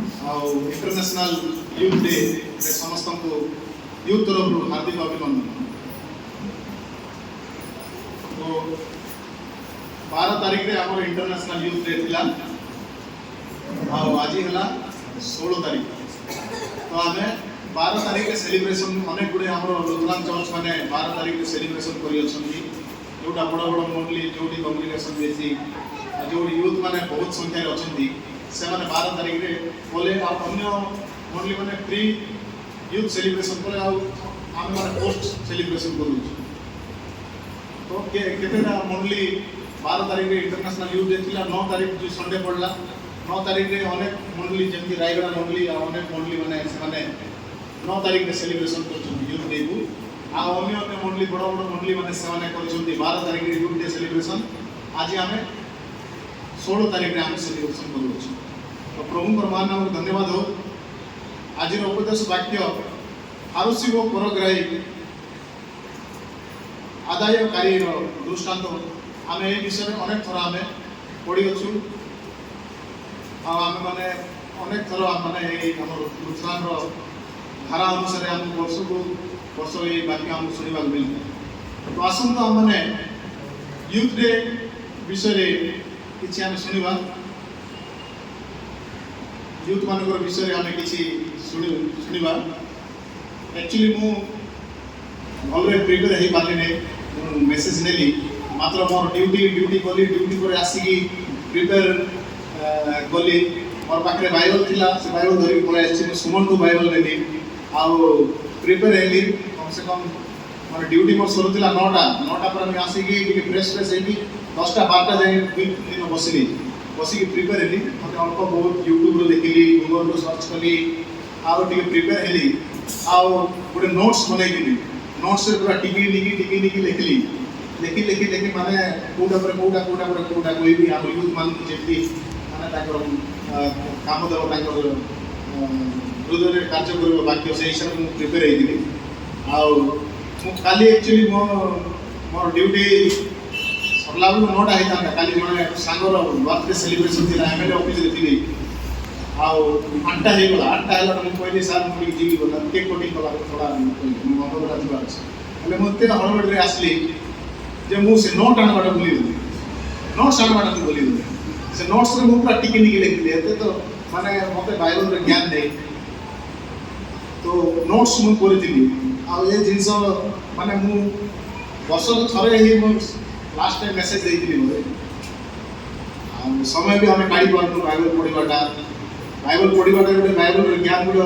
International youth day समस्त को youth तरफ हार्दिक अभिनंदन। तो 12 तारीख रे आम इंटरनेशनल यूथ डे थिला आज है 16 तारीख। तो आम 12 तारीख रे सेलिब्रेशन अनेक गुड़े आम लुथरान चर्च मैंने 12 तारीख रे सेलिब्रेशन जोटा बड़ बड़ मंडली जो कम्युनिकेशन बेसी जो यूथ मैंने बहुत संख्यार अच्छा से 12 तारीख रे बोले अन्य मंडली मैंने प्री यूथ सेलिब्रेशन कले आम मैंने पोस्ट सेलिब्रेशन करूँ। तो केतेटा मंडली 12 तारीख रे इंटरनेशनल यूथ डे थिला 9 तारीख जो संडे पड़ला 9 तारीख रे अनेक मंडली जमी रायगढ़ मंडली अनेक मंडली मैंने 9 तारीख रे सेलिब्रेशन कर यूथ डे को अन्य अन्य मंडली बड़ बड़ मंडली मैंने कर 12 तारीख रे यूथ डे सेलिब्रेशन आज आम 16 तारीख रे आम सेलिब्रेशन करूँ। तो प्रभु मान नाम धन्यवाद हो। आज उपदेश वाक्य हारुसी वो परग्राही आदायकारी दृष्टांत आम ए विषय में अनेक थर आम पढ़ी अच्छु आम मैंने अनेक थर मैंने लुथरान धारा अनुसार आम वर्ष को वर्ष ये वाक्य आम शुणा मिलता। तो आसतु आम मैंने यूथ डे विषय किसी आम शुणा यूथ मान विषय आम कि शुणा। एक्चुअली मु भल प्रिपेयर हो पारे मेसेज नेली मात्र मोर ड्यूटी कली ड्यूटी पर आसिकी प्रिपेयर गली मोर पाखे बाइबल थिला से बाइबल धरिक पलि सुमन को बाइबल नेली आउ प्रिपेयर हेली कम से कम मोर ड्यूटी मोर सरुला 9टा पर मैं आसिकी फ्रेश होगी 10टा 12टा जाए 2 दिन बसिकी प्रिपेयर हेली मत अल्प बहुत यूट्यूब देखिली गूगल रो सर्च कली आउ प्रिपेयर हेली आउ गोटे नोट्स बनईली नोट्स पूरा टिकी निकी लिखली लिखी लिखी लिखी माने कोटा कोई आम यूथ मान जमी माने काम देव हृदय कार्य कर वाक्य से हिसाब से प्रिपेयर होती काली एक्चुअली मोर ड्यूटी सरला बेलू 9टा होता काली जड़े सांगर बर्थडे सेलिब्रेशन थी एम एल ऑफिस थी आठटा होगा 8टा है मुझे कहली सार मुझे जीवी गला केक कटिंग कला थोड़ा मंगलगला जाए मुझे हड़बड़ी आसली जे मुझे नोट आनवाटा भूली नोट्स आनवाटा भूली से नोट्स रे पूरा टिकी निकी लिखली एते तो माने मते बाइबल रे ज्ञान दे तो नोट्स मु करथिली आ ए जिंस माने मु वर्ष थरे ही मु लास्ट टाइम मेसेज देइथिली मोरे आ समय भी हमें काढी पारनु बाइबल पढ़ीबाटा गोटे बाइबल रे ज्ञान गोटे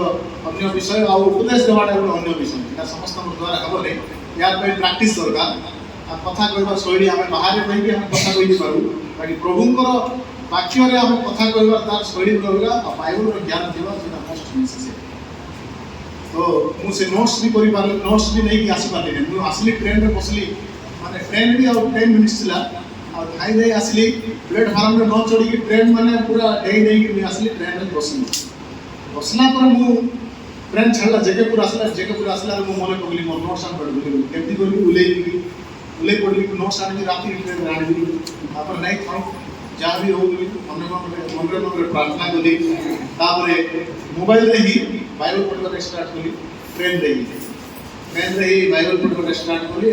अन्य विषय आ उपदेश देवाटा गोटे अन्य विषय या समस्त द्वारा हेबले यार पे प्रैक्टिस दरकार कथा कहवा शैली आम बाहर रही आम कथा कही पारू बाकी प्रभुंर वाक्य आम कथा कहवा तार शैली रहा बाइबल ज्ञान देवा मोस्ट नेसेसरी। तो मुझे नोट्स भी कर नोट्स भी नहीं आसपारे मुझे आसली ट्रेन में बसली माने ट्रेन भी 10 मिनिट्स था और खाई दे आसली प्लेटफॉर्म में न चढ़ी ट्रेन मैंने पूरा डे आसली ट्रेन में बसला पर मु ट्रेन छाड़ा जगहपुर आसला मन पकड़ी मोर नोट्स आन केमती करी उल्ले पड़ी नोट्स आनी राति ट्रेन आनी नहीं था जहाँ भी हो मन प्रार्थना कली मोबाइल ही बाइबल पढ़ा स्टार्ट कली ट्रेन रे ही बाइबल पढ़ा स्टार्ट कली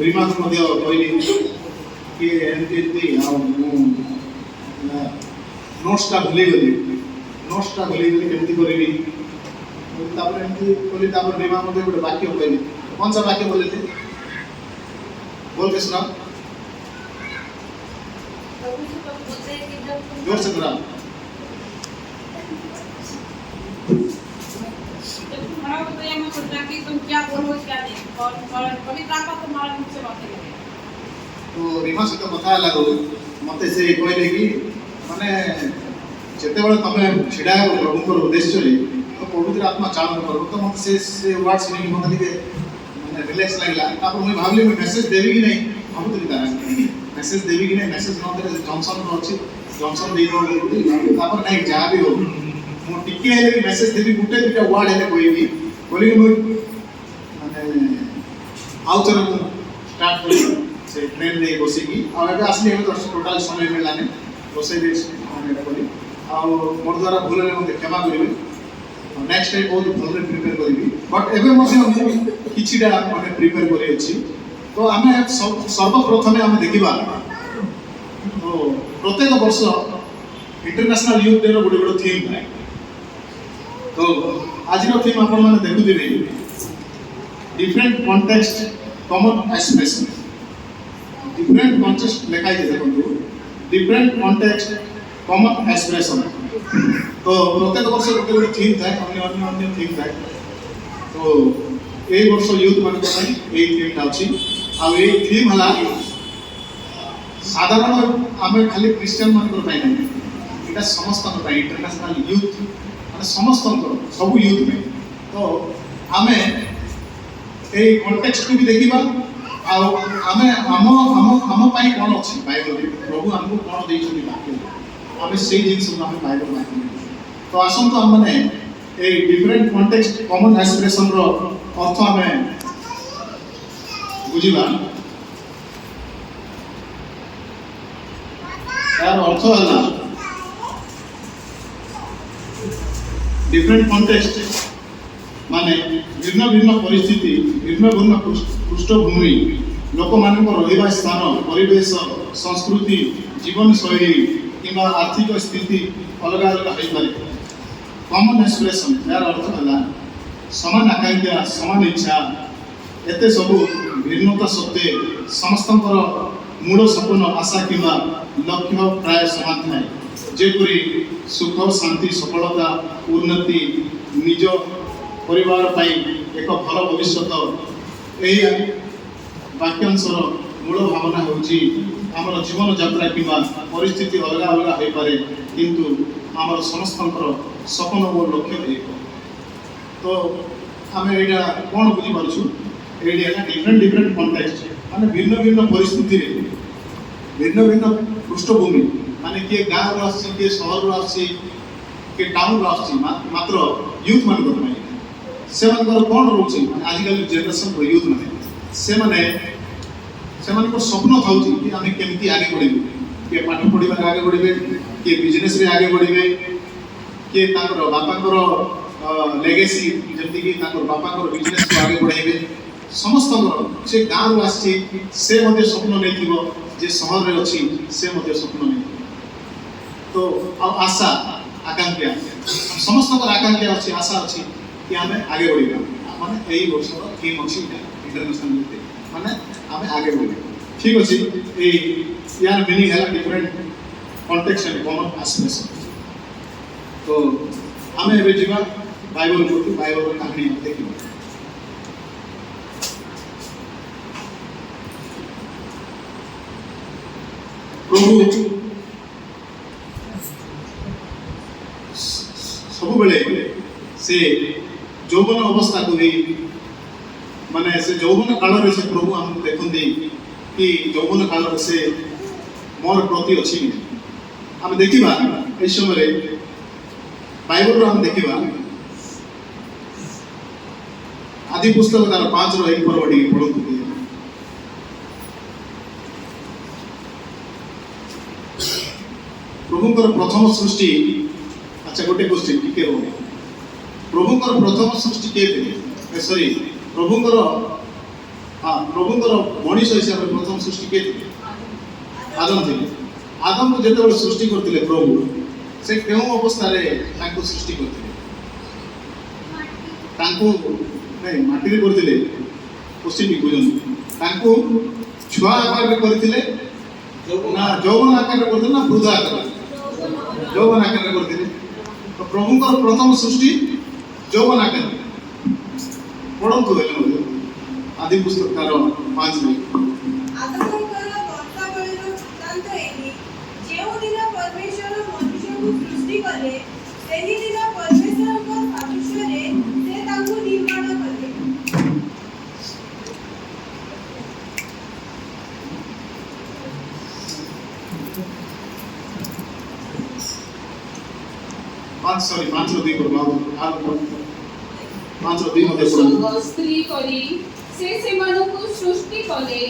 रीमा को कहली कि एमती नोट्सटा भूली गली केमती करी एमती कली रीमा गोटे वाक्य कहली कौन सा वाक्य बोले थे बोल के सुना जोर से सुना तो रीमा सहित कथा लगा मत से कहले कि माने जिते बड़े तुम छिड़ा हो प्रभुंर उद्देश्य तो पवित्र आत्मा चालन कर तो मत से वर्ड सुनिक मत टिके माने रिलैक्स लागला मुझे भावली मेसेज देवी कि नहीं भावुली तार मेसेज देवी कि नहीं मेसेज न दे जॉनसन अच्छी जॉनसन दे नहीं जहाँ भी हो मो टिके मेसेज देवी गोटे 2टा वर्ड है कहबी बोली माने आउ थोड़ा स्टार्ट कर से ट्रेन रे बसिकी आ आसली टोटाल समय मिलाने ରୋଷେଇ ଏଇଟା କରି ଆଉ ମୋର ଦ୍ୱାରା ଭୁଲ ହେଲେ ମୋତେ କ୍ଷମା କରିବେ। ନେକ୍ସଟ ଟାଇମ୍ ବହୁତ ଭଲରେ ପ୍ରିପେୟାର କରିବି। ବଟ୍ ଏବେ ମଧ୍ୟ ମୁଁ କିଛିଟା ମାନେ ପ୍ରିପେୟାର କରିଅଛି। ତ ଆମେ ସର୍ବପ୍ରଥମେ ଆମେ ଦେଖିବା ତ ପ୍ରତ୍ୟେକ ବର୍ଷ ଇଣ୍ଟରନ୍ୟାସନାଲ ୟୁଥ୍ ଡେର ଗୋଟେ ଗୋଟେ ଥିମ୍ ଥାଏ। ତ ଆଜିର ଥିମ୍ ଆପଣମାନେ ଦେଖୁଥିବେ different context common expression. Different context लिखाई है देखो डिफरेंट कॉन्टेक्स्ट कॉमन एक्सप्रेशन। तो प्रत्येक वर्ष गोटे गोटे थीम थाए अन्य अन्य अन्य थीम थाए। तो यही वर्ष यूथ मान यही थीमटा अच्छी आ थीम है साधारण आम खाली क्रिश्चियन मान यहाँ समस्त इंटरनेशनल यूथ माने समस्त सब यूथ में। तो आम ये कॉन्टेक्स्ट को भी देखा आमे आम आम आम पाई कौन अच्छी बाइबल प्रभु आमको कौन देइछथि वाक्य आमे से जिंस को आमे बाइबल माने। तो आसंतो हम माने a different context common expression रो अर्थ आमे बुझिबा। यार अर्थ हला डिफरेंट कॉन्टेक्स्ट माने भिन्न भिन्न परिस्थिति भिन्न भिन्न पृष्ठभूमि लोक मान रहा स्थान परिवेश संस्कृति जीवन शैली कि आर्थिक स्थिति अलग अलग हो पारे। कॉमन एक्सप्रेशन यार अर्थ है समान आकांक्षा समान इच्छा एत सब भिन्नता सत्वे समस्त मूल सपन आशा कि लक्ष्य प्राय समान थाए। जेपरी सुख शांति सफलता उन्नति निज परिवार पाई एक भल भविष्य यही वाक्यांशर मूल भावना होची आमर जीवन यात्रा कि परिस्थिति अलग अलग हो पारे किंतु आमर समस्त सपन और लक्ष्य एक। तो आम यहाँ कौन बुझीपार्छु ये डिफरेंट डिफरेंट कॉन्टेक्स्ट माने भिन्न भिन्न परिस्थिति भिन्न भिन्न पृष्ठभूमि माने किए गाँव आसी किए सहर आसी किए टाउन आसी मात्र यूथ मान से कौन रोचे आजिकल जेनेरेशन यूथ मैंने से स्वप्न था कि आम केमी आगे बढ़ू किए पाठ पढ़ा आगे बढ़े किए बिजनेस रे आगे बढ़े किए बापा लेगेसी जमी कि बापा बिजनेस को आगे बढ़े समस्त से गाँव आसी से स्वप्न नहीं जे सहर में अच्छी से स्वप्न नहीं। तो आशा आकांक्षा समस्त आकांक्षा अच्छी आशा अच्छी कि आम आगे बढ़ा माने यही वर्ष थीम अच्छी इंटरनेशनल माने आम आगे बढ़े। ठीक अच्छे यार मीनिंग है different context and common expression. तो आम ए जा बाइबल को बाइबल कहानी देखा। प्रभु सब बेले से यौवन अवस्था को भी माने से यौवन काल से प्रभु हमको देखते कि यौवन काल से मोर प्रति अच्छी आम देखा ये समय बाइबल आम देखा आदि पुस्तक तार 5 रो 1 पर्व टी पढ़ु। प्रभुंकर प्रथम सृष्टि अच्छा गोटे क्वेश्चन टिके हो प्रभुंकर प्रथम सृष्टि के सॉरी प्रभुंकर हाँ प्रभुंकर मनीष हिसाब से प्रथम सृष्टि के आदम थे। आदम को जिते सृष्टि करते प्रभु से क्यों अवस्था सृष्टि करते नहीं माटी करते क्वेश्चन टी बुझे छुआ आकार करते ना यौवन आकार करते ना वृद्ध आकार यौवन आकार करते। तो प्रभुंकर प्रथम सृष्टि यौवन आकार पढ़तु आदि पुस्तक तार 5 में सॉरी 5 रो 2 स्त्री करी से मानकु सृष्टि कले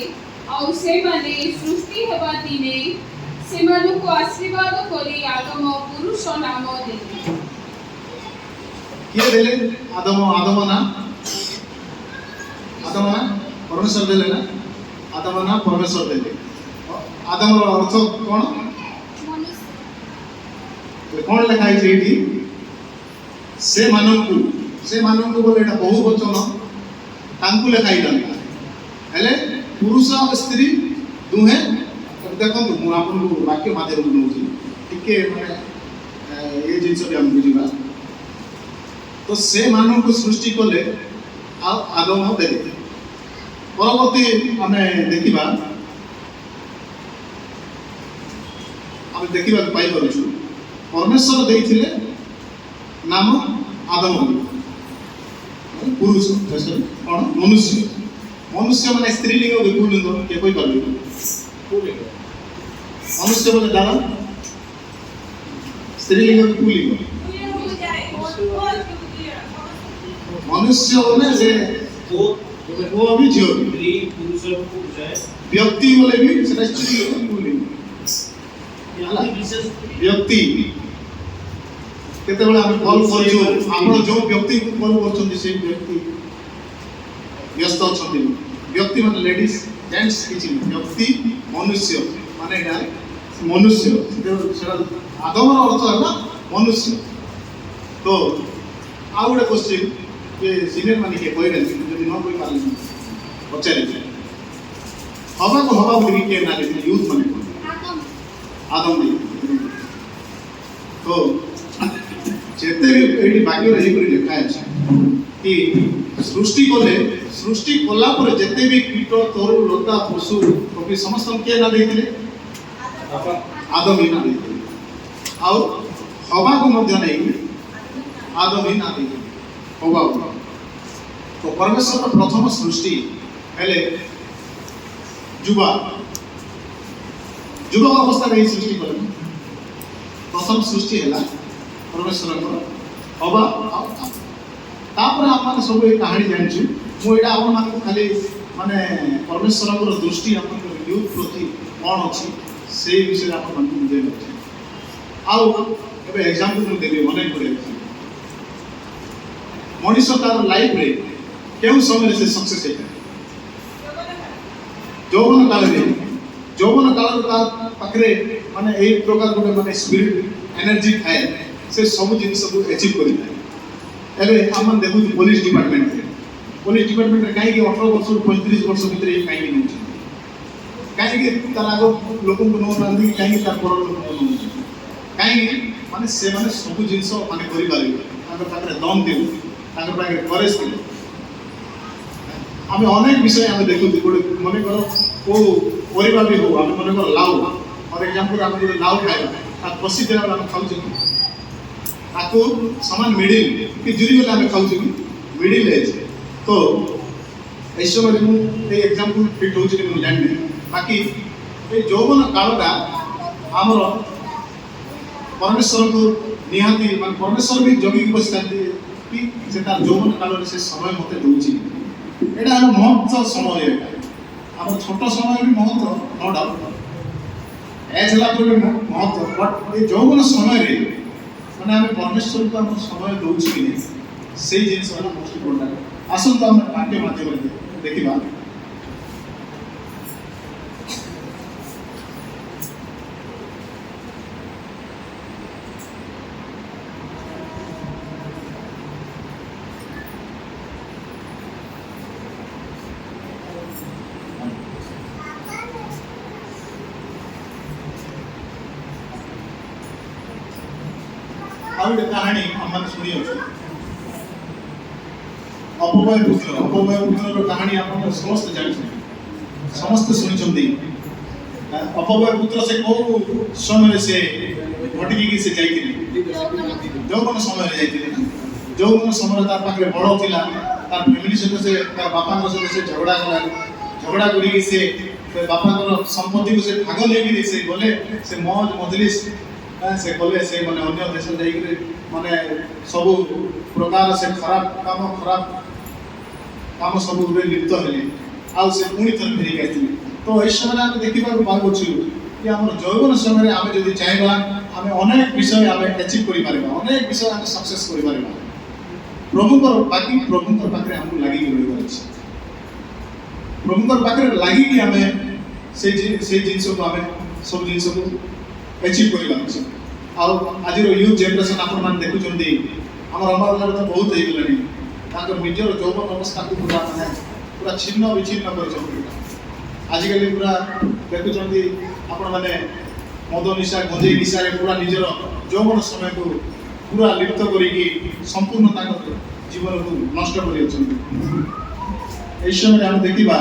और से माने सृष्टि हेबा दिने ସେମାନଙ୍କୁ ଆଶୀର୍ବାଦ କରି ଆଦମ ପୁରୁଷ ନାମ ଦେଲେ। କିଏ ଦେଲେ? ଆଦମ ନା ପରମେଶ୍ୱର ଦେଲେ ନା? ଆଦମ ନା ପରମେଶ୍ୱର ଦେଲେ। ଆଦମର ଅର୍ଥ କଣ? କଣ ଲେଖା ହେଇଛି ଏଇଠି? ସେମାନଙ୍କୁ ବୋଲେ ଏଇଟା ବହୁ ବଚନ, ତାଙ୍କୁ ଲେଖା ହେଇଥାନ୍ତା। ହେଲେ ପୁରୁଷ ଆଉ ସ୍ତ୍ରୀ ଦୁହେଁ, ଦେଖନ୍ତୁ ମୁଁ ଆପଣଙ୍କୁ ବାକ୍ୟ ମାଧ୍ୟମରେ ନେଉଛି, ଟିକେ ମାନେ ଏ ଜିନିଷ ବି ଆମେ ବୁଝିବା। ତ ସେମାନଙ୍କୁ ସୃଷ୍ଟି କଲେ ଆଉ ଆଦମ ଦେଲେ। ପରବର୍ତ୍ତୀ ଆମେ ଦେଖିବାକୁ ପାଇପାରୁଛୁ ପରମେଶ୍ୱର ଦେଇଥିଲେ ନାମ ଆଦମ, ପୁରୁଷ କଣ? ମନୁଷ୍ୟ ମାନେ ସ୍ତ୍ରୀଲିଙ୍ଗ ପୁଲ୍ଲିଙ୍ଗ କିଏ କହିପାରିବେ? ମନୁଷ୍ୟ ବୋଲେ ଦାଦା, ସ୍ତ୍ରୀଲିଙ୍ଗ ପୁଲ୍ଲିଙ୍ଗ। ମନୁଷ୍ୟ ବୋଲେ ସେ ପୁଅ ବି ଝିଅ ବି, ବ୍ୟକ୍ତି ବୋଲେ ବି ସେଟା ସ୍ତ୍ରୀଲିଙ୍ଗ ପୁଲ୍ଲିଙ୍ଗ। ବ୍ୟକ୍ତି କେତେବେଳେ ଆମେ କଲ୍ କରୁଛୁ, ଆପଣ ଯୋଉ ବ୍ୟକ୍ତିକୁ କଲ୍ କରୁଛନ୍ତି ସେଇ ବ୍ୟକ୍ତି ବ୍ୟସ୍ତ ଅଛନ୍ତି। ବ୍ୟକ୍ତି ମାନେ ଲେଡିଜ୍ ଜେଣ୍ଟସ୍ କିଛି ବ୍ୟକ୍ତି, ମନୁଷ୍ୟ ମାନେ ଏଇଟା ମନୁଷ୍ୟ। ସେଟା ଆଦମର ଅର୍ଥ ହେଲା ମନୁଷ୍ୟ। ତ ଆଉ ଗୋଟେ କ୍ୱେଶ୍ଚିନ୍ ଯେ ସିନିୟର ମାନେ କିଏ କହିଲେ, ଯଦି ନ କହିପାରିଲେ ପଚାରିଲେ ହବାକୁ ବୋଲି କିଏ ନା ଦେଇଥିଲେ? ୟୁଥ୍ ମାନେ ଆଦମ ଦେଇଥିଲେ। ତ ଯେତେ ବି ଏଇଠି ବାକ୍ୟରେ ଏହିପରି ଲେଖା ଅଛି କି ସୃଷ୍ଟି କଲା ପରେ ଯେତେ ବି କୀଟ, ତରୁ, ଲତା, ପଶୁ ପକ୍ଷୀ ସମସ୍ତଙ୍କୁ କିଏ ନା ଦେଇଥିଲେ? ଆଦମ ହିଁ ନା ଦେଇଥିଲେ। ଆଉ ହବାକୁ ମଧ୍ୟ ନେଇକି ଆଦମ ହିଁ ନା ଦେଇଥିଲେ। ହବାକୁ ତ ପରମେଶ୍ୱରର ପ୍ରଥମ ସୃଷ୍ଟି ହେଲେ ଯୁବକ ଅବସ୍ଥାରେ ଏହି ସୃଷ୍ଟି କଲେ। ପ୍ରଥମ ସୃଷ୍ଟି ହେଲା ପରମେଶ୍ୱରଙ୍କର ହବା। ତାପରେ ଆମେ ସବୁ ଏ କାହାଣୀ ଜାଣିଛୁ। ମୁଁ ଏଇଟା ଆପଣମାନଙ୍କୁ ଖାଲି ମାନେ ପରମେଶ୍ୱରଙ୍କର ଦୃଷ୍ଟି ଆପଣଙ୍କର ୟୁଥ୍ ପ୍ରତି କ'ଣ ଅଛି ସେଇ ବିଷୟରେ ଆପଣମାନଙ୍କୁ ବୁଝେଇ ଦେଉଛି। ଆଉ ଏବେ ଏକ୍ସାମ୍ପଲ୍ ମୁଁ ଦେବି ଅନେକ ଗୁଡ଼ିଏ। ମଣିଷ ତାର ଲାଇଫ୍ରେ କେଉଁ ସମୟରେ ସେ ସକ୍ସେସ୍ ହେଇଥାଏ? ଯୌବନ କାଳରେ ତା ପାଖରେ ମାନେ ଏଇ ପ୍ରକାର ଗୋଟେ ମାନେ ସ୍ପିରିଟ୍ ଏନର୍ଜି ଥାଏ, ସେ ସବୁ ଜିନିଷକୁ ଆଚିଭ୍ କରିଥାଏ। ଏବେ ଆମେ ଦେଖୁଛୁ ପୋଲିସ ଡିପାର୍ଟମେଣ୍ଟରେ କାହିଁକି 18 ବର୍ଷରୁ 35 ବର୍ଷ ଭିତରେ କାହିଁକି ନେଉଛି? କାହିଁକି ତାର ଆଗ ଲୋକଙ୍କୁ ନେଉନାହାନ୍ତି? କାହିଁକି ତାର ପର ଲୋକଙ୍କୁ ନେଉଛନ୍ତି? କାହିଁକି? ମାନେ ସେମାନେ ସବୁ ଜିନିଷ ମାନେ କରିପାରିବେ, ତାଙ୍କ ପାଖରେ ଦମ୍ ଦେଉ, ତାଙ୍କ ପାଖରେ କରେଜ ଦେଉ। ଆମେ ଅନେକ ବିଷୟ ଆମେ ଦେଖୁଛୁ। ଗୋଟେ ମନେକର କେଉଁ ପରିବା ବି ହଉ, ଆମେ ମନେକର ଲାଉ, ଫର ଏକ୍ସାମ୍ପଲ୍ ଆମେ ଗୋଟେ ଲାଉ ଖାଇବା, ତାକୁ କଷି ଦେଲା ବେଳେ ଆମେ ଖାଉଛୁ, ତାକୁ ସମାନ ମିଡ଼ିଲ କି ଜୁରି ଗଲେ ଆମେ ଖାଉଛୁ କି ମିଡ଼ିଲ ଏଜ୍। ତ এই ସମୟରେ ମୁଁ ଏଇ ଏକ୍ସାମ୍ପଲ୍ ଫିଟ୍ ହେଉଛି କି ମୁଁ ଜାଣିନି। ବାକି এই ଯୌବନ କାଳଟା ଆମର ପରମେଶ୍ୱରଙ୍କୁ ନିହାତି ମାନେ ପରମେଶ୍ୱର ବି ଜଗିକି ବସିଥାନ୍ତି କି ସେ ତାର ଯୌବନ କାଳରେ ସେ ସମୟ ମୋତେ ଦେଉଛି। ଏଇଟା ଆମ ମହତ୍ଵ ସମୟ। ଏଇଟା ଆମର ଛୋଟ ସମୟ ବି ମହତ୍ଵ, ନୋ ଡାଉଟ୍। ଏଜ୍ ହେଲା ପରେ ବି ମହତ୍ଵ। ବଟ୍ ଏଇ ଯୌବନ ସମୟରେ ମାନେ ଆମେ ପରମେଶ୍ୱରଙ୍କୁ ଆମର ସମୟ ଦେଉଛୁ କି ନାହିଁ, ସେଇ ଜିନିଷ ହେଲା ମୋଷ୍ଟ ଇମ୍ପୋର୍ଟାଣ୍ଟ। ଆସନ୍ତୁ ଆମେ ବାକ୍ୟ ମାଧ୍ୟମରେ ଦେଖିବା। ଆଉ ଗୋଟେ କାହାଣୀ ଆମମାନେ ଶୁଣିଅଛୁ, ଅପବୟ ପୁତ୍ରର କାହାଣୀ ଆପଣ ସମସ୍ତେ ଜାଣିଛନ୍ତି, ସମସ୍ତେ ଶୁଣିଛନ୍ତି। ଅପବୟ ପୁତ୍ର ସେ କୋଉ ସମୟରେ ସେ ଘଟିକି ସେ ଯାଇଥିଲେ? ଯୌବନ ସମୟରେ ଯାଇଥିଲେ। ଯୌବନ ସମୟରେ ତାର ପାଖରେ ବଳ ଥିଲା, ତାର ଫ୍ୟାମିଲି ସହିତ ସେ ତାର ବାପାଙ୍କ ସହିତ ସେ ଝଗଡ଼ା କରିକି ସେ ବାପାଙ୍କର ସମ୍ପତ୍ତିକୁ ସେ ଭାଗ ନେଇକିରି ସେ ଗଲେ, ସେ ମौज ମଜଲିସ୍ ସେ କଲେ, ସେ ମାନେ ଅନ୍ୟ ଦେଶ ଯାଇକିରି ମାନେ ସବୁ ପ୍ରକାର ସେ ଖରାପ କାମ ସବୁରେ ଲିପ୍ତ ହେଲେ। ଆଉ ସେ ପୁଣି ଥରେ ଫେରିକି ଆସିଥିଲେ। ତ ଏଇ ସମୟରେ ଆମେ ଦେଖିବାକୁ ପାଉଛୁ कि आम जौवन समय आम जब चाहवा आम अनेक विषय आम एचिव कर अनेक विषय आम सक्सेस कर प्रभुकर बाकी प्रभुकर पाखे आमको लगिक रही प्रभुकर पाखे लगिक आम से जिनस को आम सब जिनस को एचिव कर आज यूथ जेनेरेशन आपण देखुं आम अमरनाथ तो बहुत हो गलानी निजर जौवन अवस्था को पूरा माने पूरा छिन्न विच्छिन्न कर आजिकल पूरा देखुं आपण मैंने मद निशा गंजेई निशा पूरा निजर जौवन समय को पूरा लिप्त करी संपूर्ण जीवन को नष्ट कर समय आम देखा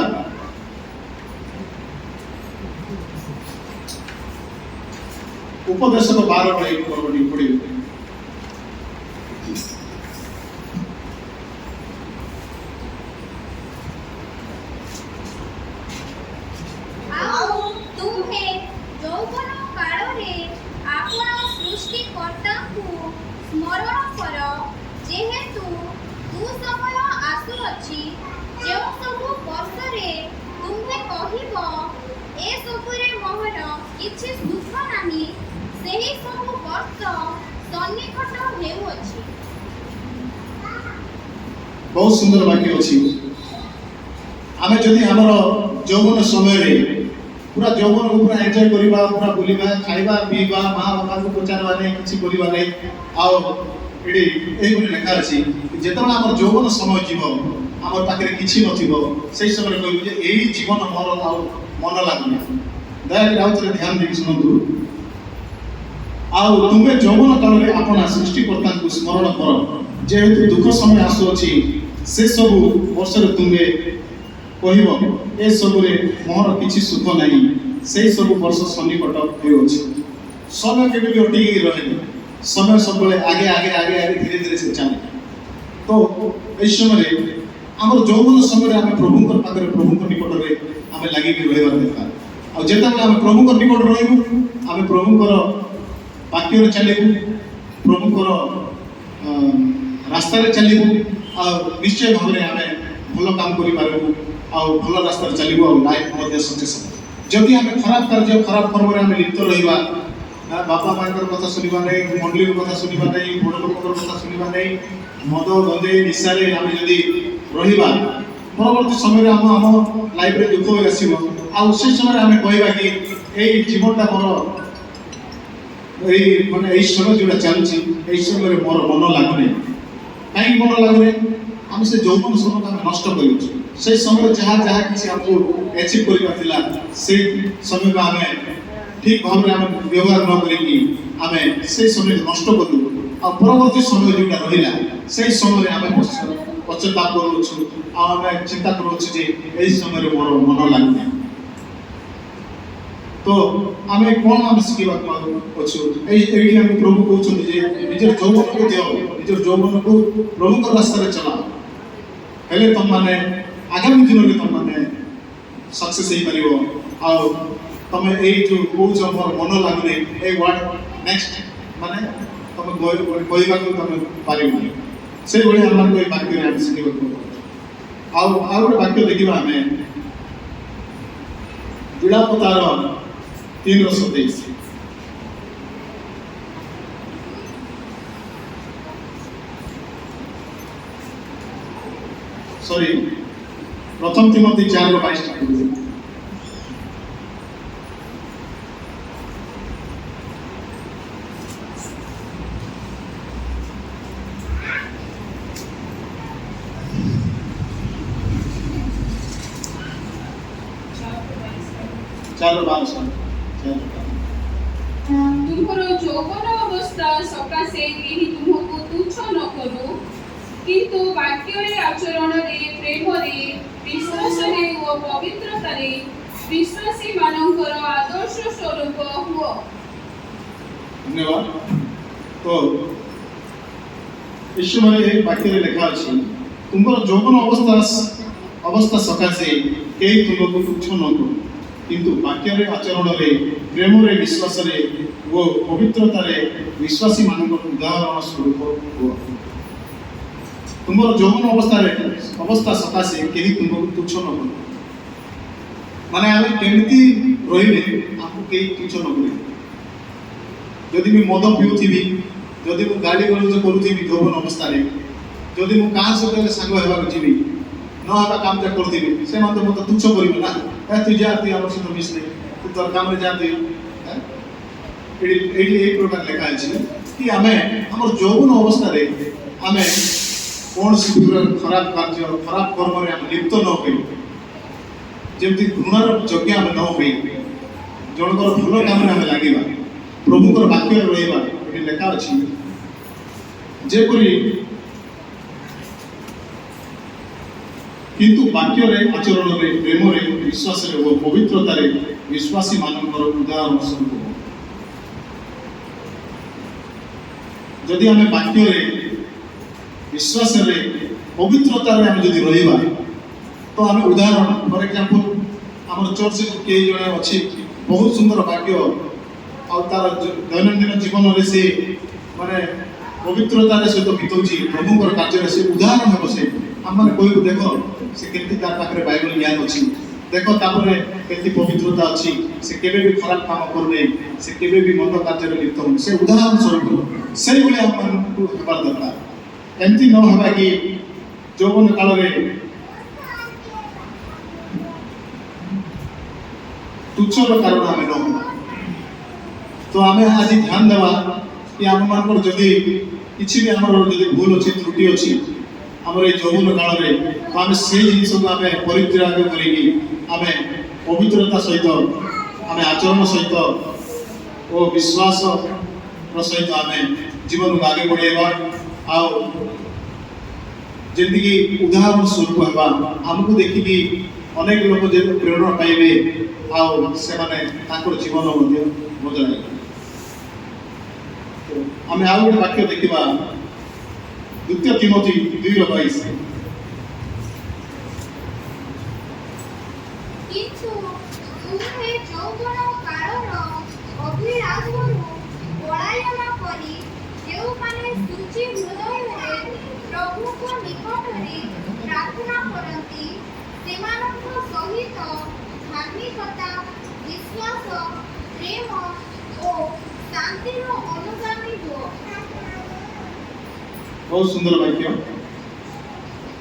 उपदेशक 12 पढ़े बहुत सुंदर वाक्य अच्छी आम जदि आम जौवन समय पूरा जौवन को पूरा एंजॉय करवा पूरा बुलवा खाइबा पीवा माँ बापा को पचारवा नहीं किसी करवा नहीं ये लेखा अच्छी जिते आम जौवन समय जीव आम पाखे किसी नई समय कहूँ यही जीवन मोर मन लगुनि दयाकोरी आउ थे ध्यान देकी शुणु आउ तुम्हें जौवन काल में आपना सृष्टिकर्ता को स्मरण कर जेहेतु दुख समय आसुअछि से सब वर्ष तुम्हें कह ए सबुरे मोहर किसी सुख नहीं से सब वर्ष सन्निकट हो समय के भी अटिक रहे समय सब आगे आगे आगे आगे धीरे धीरे से चले तो इस समय आम जौवन समय आम प्रभुकर पाखे प्रभु निकट में आम लगिक रहा दरकार और जिते आम प्रभुकर निकट रही आम प्रभुकर वाक्य चलू प्रभुकर रास्ता चलू और निश्चय भाव में आम भल काम कर भल रास्ता चलू और लाइफ सक्सेस जदि आम खराब कार्य खराब कर्म आम लिप्त रहा बापा माँ कथा शुणा नहीं मंडली कथा शुणा नहीं बड़ लोक कथा शुणा नहीं मद गंजे निशारे आम जदि रहा परवर्ती समय आम आम लाइफ में दुख हो आसो से समय आम कहवा कि यही जीवनटा मोर माने समय जो चलुची समय मोर मन लगुनि कहीं मन लगुनि आम से जौवन समय आम नष्ट कर समय जहाँ जहाँ किसी आमको एचिव करवा से समय को आम ठीक भाव में आम व्यवहार न करी आम से समय नष्ट करूँ आ परवर्ती समय जोटा रहा से समय आम पश्चाताप करूँ आम चिंता करूँ समय मोर मन लगुनि तो आम कौन आम शिखा अच्छु ये प्रभु कहते निजर जौवन को दियो निजर जौवन को प्रभुकर रास्ता चला हेले तुम मैंने आगामी दिन में तुम मैंने सक्सेस हो पार तुम ये जो कौच मोर मन लगुनि ये वर्ड नेक्स्ट माने तुम कहवा तुम पार से भाई आम को वाक्य शिखा आउ गोटे वाक्य देखा आम विलापतार 3:27 सॉरी प्रथम तिमोथी 4:22 तुमर जौवन अवस्था सकाशे केही तुमको तुच्छ न करू किंतु वाक्य आचरण प्रेम विश्वास और पवित्रता विश्वासी मानकर आदर्श स्वरूप हुआ। धन्यवाद। तो इस समय वाक्य लिखा अच्छी तुमर जौवन अवस्था सकाशे कई तुमको तुच्छ न करू किंतु वाक्य आचरण प्रेम विश्वास वो पवित्रता विश्वासी मान उदाहरण स्वरूप हुआ। तुम जौवन अवस्था सकाशे कहीं तुमको तुच्छ न करू ମାନେ ଆମେ କେମିତି ରହିଲେ ଆମକୁ କେହି ତୁଚ୍ଛ ନ କରିବେ। ଯଦି ମୁଁ ମଦ ପିଉଥିବି, ଯଦି ମୁଁ ଗାଡ଼ି ଗଲଜ କରୁଥିବି ଯୌବନ ଅବସ୍ଥାରେ, ଯଦି ମୁଁ କାହା ସହିତ ହେଲେ ସାଙ୍ଗ ହେବାକୁ ଯିବି, ନ ହେବା କାମଟା କରୁଥିବି, ସେମାନେ ତ ମୋତେ ତୁଚ୍ଛ କରିବେ ନା। ତୁଇ ଯା, ତୁଇ ଆମ ସହିତ ମିଶିଲେ, ତୁ ତୋର କାମରେ ଯା, ତୁଇ ଏଇଠି ଏଇ ପ୍ରକାର ଲେଖା ଅଛି କି ଆମେ ଆମର ଯୌବନ ଅବସ୍ଥାରେ ଆମେ କୌଣସି ଖରାପ କାର୍ଯ୍ୟ ଖରାପ କର୍ମରେ ଆମେ ଲିପ୍ତ ନ ହୋଇ, ଯେମିତି ଘୃଣାର ଯଜ୍ଞ ଆମେ ନ ହୋଇ ଜଣଙ୍କର ଭଲ କାମରେ ଆମେ ଲାଗିବା, ପ୍ରଭୁଙ୍କର ବାକ୍ୟରେ ରହିବା। ଏଠି ଲେଖା ଅଛି ଯେପରି କିନ୍ତୁ ବାକ୍ୟରେ, ଆଚରଣରେ, ପ୍ରେମରେ, ବିଶ୍ୱାସରେ ଓ ପବିତ୍ରତାରେ ବିଶ୍ୱାସୀ ମାନଙ୍କର ଉଦାହରଣ ସ୍ୱରୂପ। ଯଦି ଆମେ ବାକ୍ୟରେ, ବିଶ୍ୱାସରେ, ପବିତ୍ରତାରେ ଆମେ ଯଦି ରହିବା ତ ଆମେ ଉଦାହରଣ। ଫର ଏକ୍ଜାମ୍ପଲ ଆମର ଚର୍ଚ୍ଚରେ କେହି ଜଣେ ଅଛି ବହୁତ ସୁନ୍ଦର ବାକ୍ୟ ଆଉ ତାର ଦୈନନ୍ଦିନ ଜୀବନରେ ସେ ମାନେ ପବିତ୍ରତାରେ ସହିତ ବିତଉଛି, ପ୍ରଭୁଙ୍କର କାର୍ଯ୍ୟରେ ସେ ଉଦାହରଣ ହେବ। ସେ ଆମମାନେ କହିବୁ ଦେଖ ସେ କେମିତି ତା ପାଖରେ ବାଇବଲ ଜ୍ଞାନ ଅଛି, ଦେଖ ତାପରେ କେମିତି ପବିତ୍ରତା ଅଛି, ସେ କେବେ ବି ଖରାପ କାମ କରୁନାହିଁ, ସେ କେବେ ବି ମନ୍ଦ କାର୍ଯ୍ୟରେ ଲିପ୍ତ ହଉନି। ସେ ଉଦାହରଣ ସ୍ୱରୂପ ସେଇଭଳି ଆମମାନଙ୍କୁ ହେବାର ଦରକାର। ଏମିତି ନ ହେବା କି ଯୌବନ କାଳରେ ତୁଚ୍ଛର କାରଣ ଆମେ ନ ହେବା। ତ ଆମେ ଆଜି ଧ୍ୟାନ ଦେବା କି ଆମମାନଙ୍କର ଯଦି କିଛି ବି ଆମର ଯଦି ଭୁଲ ଅଛି, ତ୍ରୁଟି ଅଛି ଆମର ଏଇ ଯୌବନ କାଳରେ, ତ ଆମେ ସେଇ ଜିନିଷକୁ ଆମେ ପରିତ୍ୟାଗ କରିକି ଆମେ ପବିତ୍ରତା ସହିତ, ଆମେ ଆଚରଣ ସହିତ ଓ ବିଶ୍ୱାସର ସହିତ ଆମେ ଜୀବନକୁ ଆଗେ ବଢ଼େଇବା। ଆଉ ଯେମିତିକି ଉଦାହରଣ ସ୍ୱରୂପ ହେବା, ଆମକୁ ଦେଖିକି ଅନେକ ଲୋକ ଯେ ପ୍ରେରଣା ପାଇବେ ଆଉ ସେମାନେ ତାଙ୍କର ଜୀବନ ମଧ୍ୟ ବଦଳାଇବେ। ଆମେ ଆଉ ଗୋଟେ ବାକ୍ୟ ଦେଖିବା, 2 ତିମୋଥୀ 2:22। କିନ୍ତୁ ତୁମେ ଯୌବନ କାଳର ଅଭିଳାଷରୁ ପଳାୟନ କରି ଯେଉଁମାନେ ଶୁଚି ହୃଦୟରେ ପ୍ରଭୁଙ୍କ ନିକଟରେ ପ୍ରାର୍ଥନା କରନ୍ତି, ସେମାନଙ୍କ ସହିତ ଧାର୍ମିକତା, ବିଶ୍ୱାସ, ପ୍ରେମ ଓ ଶାନ୍ତିର ଅନୁଗାମୀ ହୁଅ। ବହୁତ ସୁନ୍ଦର ବାକ୍ୟ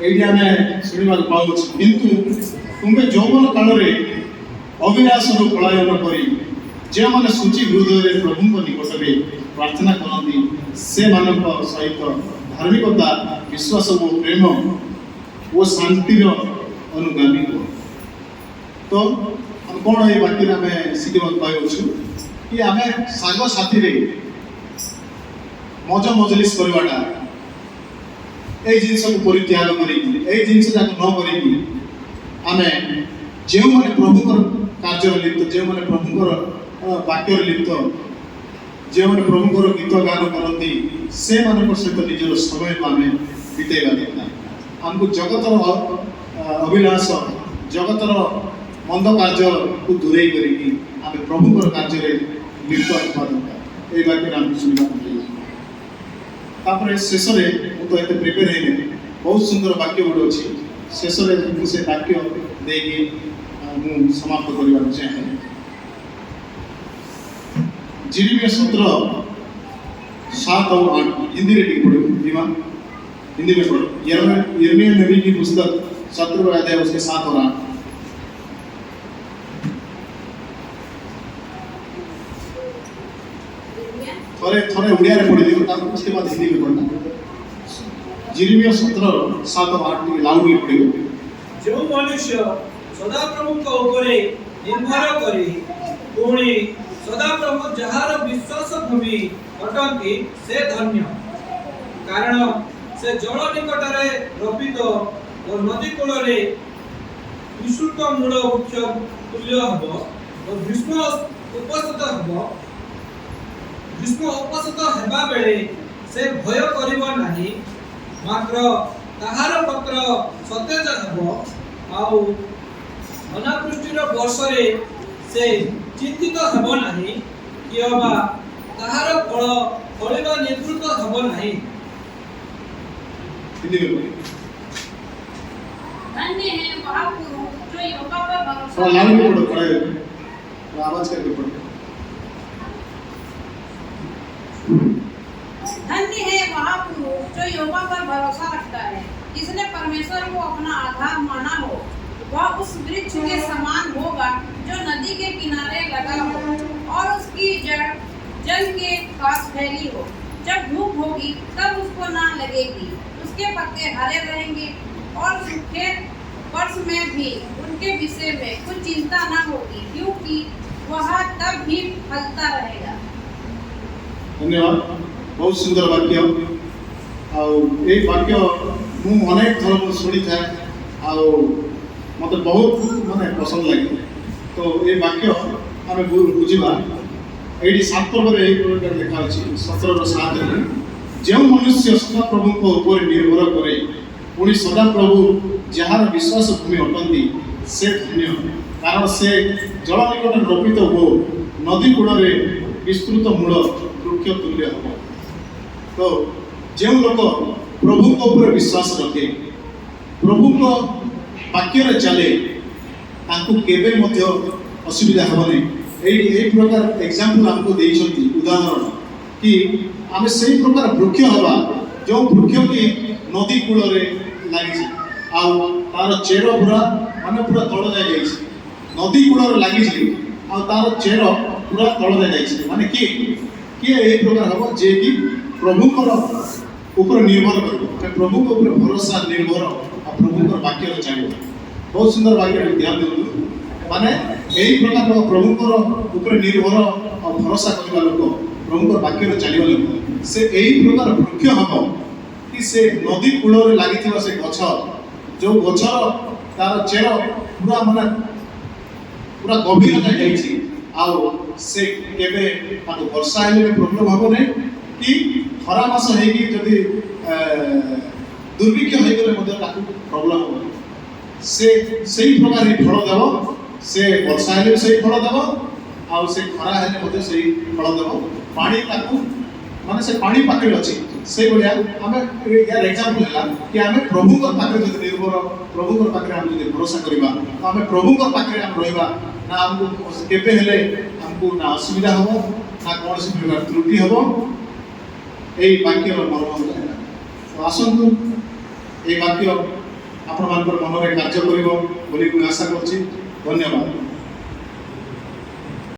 ଏଇଠି ଆମେ ଶୁଣିବାକୁ ପାଉଛୁ। କିନ୍ତୁ ତୁମେ ଯୌବନ କାଳରେ ଅଭିଳାଷରୁ ପଳାୟନ କରି ଯେଉଁମାନେ ଶୁଚି ହୃଦୟରେ ପ୍ରଭୁଙ୍କ ନିକଟରେ ପ୍ରାର୍ଥନା କରନ୍ତି, ସେମାନଙ୍କ ସହିତ ଧାର୍ମିକତା, ବିଶ୍ୱାସ ଓ ପ୍ରେମ ଓ ଶାନ୍ତିର ଅନୁଗାମୀ ହୁଅ। ତ ଆମେ କ'ଣ ଏଇ ବାକ୍ୟରେ ଆମେ ଶିଖିବାକୁ ପାଉଛୁ କି ଆମେ ସାଙ୍ଗସାଥିରେ ମଜା ମଜଲିସ୍ କରିବାଟା, এই ଜିନିଷକୁ ପରିତ୍ୟାଗ କରିକି, এই ଜିନିଷ ଯାକ ନ କରିକି ଆମେ ଯେଉଁମାନେ ପ୍ରଭୁଙ୍କର କାର୍ଯ୍ୟରେ ଲିପ୍ତ, ଯେଉଁମାନେ ପ୍ରଭୁଙ୍କର ବାକ୍ୟରେ ଲିପ୍ତ, ଯେଉଁମାନେ ପ୍ରଭୁଙ୍କର ଗୀତ ଗାନ କରନ୍ତି, ସେମାନଙ୍କ ସହିତ ନିଜର ସମୟକୁ ଆମେ ବିତେଇବା ଦରକାର। ଆମକୁ ଜଗତର ଅଭିଳାଷ, ଜଗତର ମନ୍ଦ କାର୍ଯ୍ୟକୁ ଦୂରେଇ କରିକି ଆମେ ପ୍ରଭୁଙ୍କର କାର୍ଯ୍ୟରେ ଲିପ୍ତ ହେବା ଦରକାର। এই ବାକ୍ୟରେ ଆମକୁ ଶୁଣିବାକୁ ମିଳିବ। ତାପରେ ଶେଷରେ, ମୁଁ ତ ଏତେ ପ୍ରିପେୟାର ହେଇନି, ବହୁତ ସୁନ୍ଦର ବାକ୍ୟ ଗୋଟେ ଅଛି। ଶେଷରେ ମୁଁ ସେ ବାକ୍ୟ ଦେଇକି ମୁଁ ସମାପ୍ତ କରିବାକୁ ଚାହେଁ। जिरिमिया 17:7 और 8 हिंदी में पढ़ो। हिंदी में पढ़ो। यिर्मयाह नबी की पुस्तक 17वां अध्याय उसके 7 और 8। थोड़े उड़िया रे पढ़ी दियो, ताकि उसके बाद हिंदी में पढ़ना। जिरिमिया 17:7 और 8 की लाउडली पढ़ियो। जो मनुष्य सदाप्रभु को ऊपरे निर्भर करे पुणी सदाप्रभु जहार विश्वास भूमि अटंती से धन्य, कारण से जल निकटरे रोपित और नदी कूलरे विशुद्ध मूल वृक्ष तुल्य हब और ग्रीष्म उपस्थित हेबा बेले से भय करिब नाही, मात्र ताहार पत्र सतेज हब आउ अनावृष्टिर वर्षरे से चिंतित हब नाही, कियबा ताहार फल फलिबा निवृत्त हब नाही। धन्य है महापुरुष जो यहोवा पर भरोसा थोड़ा लाउड में पढ़ो, खड़े होकर, थोड़ा आवाज करके पढ़ो। धन्य है वह पुरुष जो यहोवा पर भरोसा रखता है, जिसने परमेश्वर को अपना आधार माना हो। वह उस वृक्ष के समान होगा जो नदी के किनारे लगा हो और उसकी जड़ जल के पास फैली हो। जब धूप होगी तब उसको ना लगेगी, उसके पत्ते हरे रहेंगे और सूखे वर्ष में भी उनके विषय में कुछ चिंता ना होगी, क्योंकि वह तब भी फलता रहेगा। धन्यवाद। बहुत सुंदर वाक्य ए वाक्य मु अनेक थर शुणी था मत बहुत माने पसंद लगे। तो ये वाक्य आम बुझा ये 7 पर्व लिखा अच्छी 17:7 जो मनुष्य सदा प्रभु को ऊपर निर्भर करे पुणी सदा प्रभु जार विश्वास भूमि अटंती से धन्य, कारण से जल निकट रोपित हो नदी कूल विस्तृत मूल वृक्ष तुल्य हम। तो जो लोक प्रभु को ऊपर विश्वास रखे प्रभु को वाक्य चले तांको केबे मध्य असुविधा हेबनी। यही प्रकार एग्जाम्पल आमको देइछंती उदाहरण कि आमे सही प्रकार वृक्ष हवा जो वृक्ष की नदी कूल रे लागी आ तार चेर पूरा माने पूरा तळ जाय जाइछि, नदी कूल रे लागी आ तार चेर पूरा तळ जाय जाइछि, माने कि यही प्रकार हबो जे कि प्रभु ऊपर निर्भर कर प्रभु को ऊपर भरोसा निर्भर आ प्रभु को वाक्य चाहिए। बहुत सुंदर वाक्य ध्यान दिलु माने यही प्रकार प्रभु ऊपर निर्भर और भरोसा करने लोक प्रभु वाक्य चलिया लोक से यही प्रकार वृक्ष हम कि से नदी कूल लगी से गछ जो गछ तार चेर पूरा माने पूरा गभीर जाइए से केबे ताको वर्षा हेले प्रोब्लेम हम नहीं कि खरा मास होगी जदि दुर्भिक्ष हो गले प्रोब्लेम हम से सही प्रकार ही फल देव से वर्षा हेले सही फल देव आउ से खरा हेले सही फल देव पानी ताकू माने से पानी पाखे अच्छी से भाया आम यार एग्जाम्पल है कि आम प्रभु पाखे जो निर्भर प्रभु पाखे आम जो भरोसा करवा तो आम प्रभु पाखे आम रहा ना आमको केबे हेले आमको ना असुविधा हम ना कौन सी प्रकार त्रुटि हम यही वाक्य मर्म है। तो आसतु ये वाक्य आपण मन में कार्य कर आशा कर। धन्यवाद।